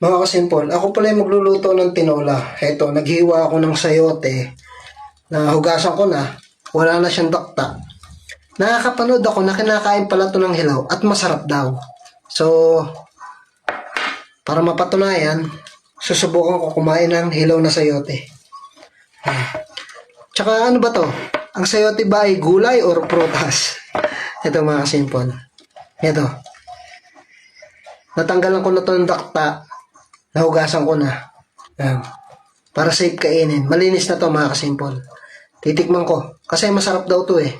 Mga kasimpol, ako pala yung magluluto ng tinola. Eto, naghiwa ako ng sayote na hugasan ko na. Wala na siyang dakta. Nakakapanood ako na kinakain pala ito ng hilaw at masarap daw. So, para mapatunayan, susubukan ko kumain ng hilaw na sayote. Tsaka ano ba to? Ang sayote ba ay gulay or prutas? Ito mga kasimpol. Ito. Natanggalan ko na to ng dakta. Nahugasan ko na. Ayan. Para safe kainin. Malinis na to mga kasimpol. Titikman ko. Kasi masarap daw to eh.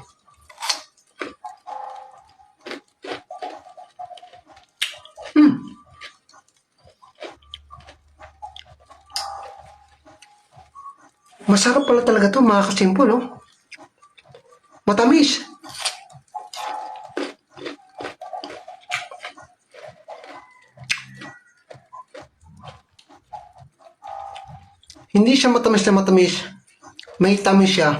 Masarap pala talaga to mga kasimpol. Oh. Matamis. Hindi siya matamis na matamis. May tamis siya.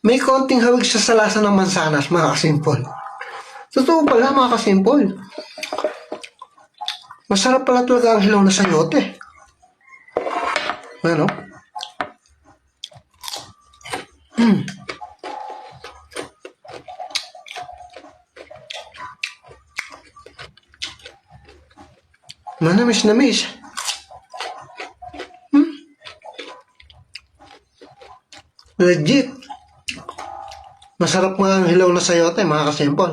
May konting hawig siya sa lasa ng mansanas, mga kasimpol. Totoo pala, mga kasimpol. Masarap pala talaga ang hilaw na sayote. Ano? Manamis na miss. Legit. Masarap nga ang hilaw na sayote, mga kasimpol.